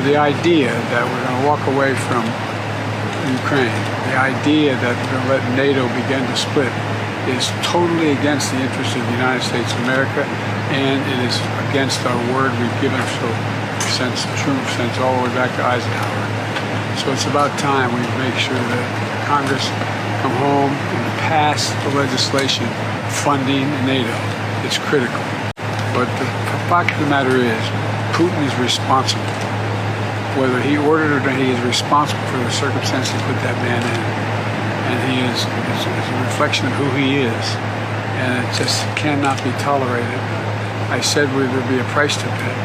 The idea that we're going to walk away from Ukraine, the idea that we're going to let NATO begin to split is totally against the interests of the United States of America, and it is against our word we've given since Schumer, since all the way back to Eisenhower. So it's about time we make sure that Congress come home and pass the legislation funding NATO. It's critical. But the fact of the matter is, Putin is responsible. Whether he ordered it or not, he is responsible for the circumstances put that man in. And he is a reflection of who he is. And it just cannot be tolerated. I said there would be a price to pay.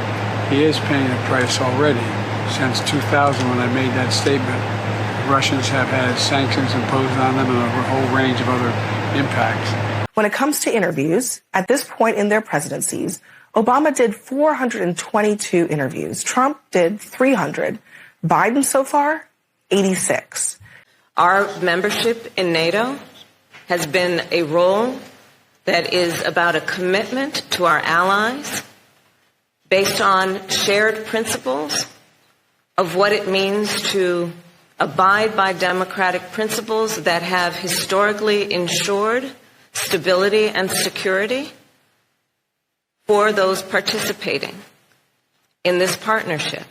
He is paying a price already. Since 2000, when I made that statement, Russians have had sanctions imposed on them and a whole range of other impacts. When it comes to interviews, at this point in their presidencies, Obama did 422 interviews. Trump did 300. Biden so far, 86. Our membership in NATO has been a role that is about a commitment to our allies based on shared principles of what it means to abide by democratic principles that have historically ensured stability and security for those participating in this partnership.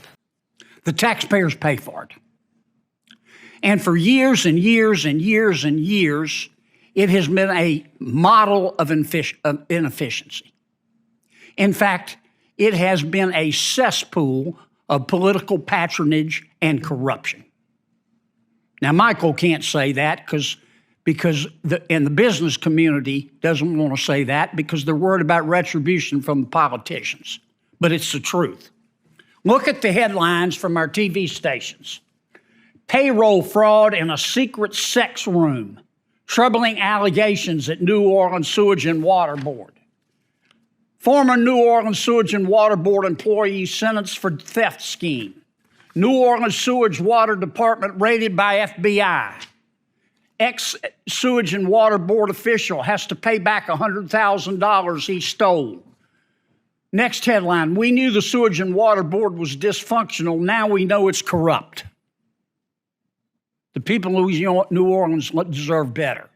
The taxpayers pay for it. And for years and years and years and years, it has been a model of inefficiency. In fact, it has been a cesspool of political patronage and corruption. Now, Michael can't say that because the business community doesn't want to say that because they're worried about retribution from the politicians. But it's the truth. Look at the headlines from our TV stations. Payroll fraud in a secret sex room. Troubling allegations at New Orleans Sewage and Water Board. Former New Orleans Sewage and Water Board employee sentenced for theft scheme. New Orleans Sewage Water Department raided by FBI. Ex-Sewage and Water Board official has to pay back $100,000 he stole. Next headline, we knew the Sewage and Water Board was dysfunctional. Now we know it's corrupt. The people of New Orleans deserve better.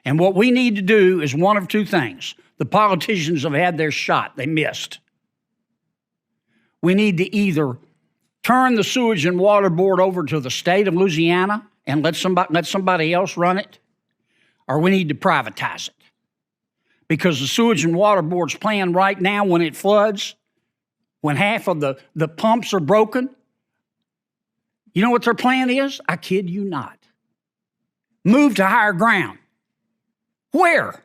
And what we need to do is one of two things. The politicians have had their shot. They missed. We need to either turn the Sewage and Water Board over to the state of Louisiana and let somebody else run it, or we need to privatize it. Because the Sewage and Water Board's plan right now, when it floods, when half of the pumps are broken, you know what their plan is? I kid you not. Move to higher ground. Where?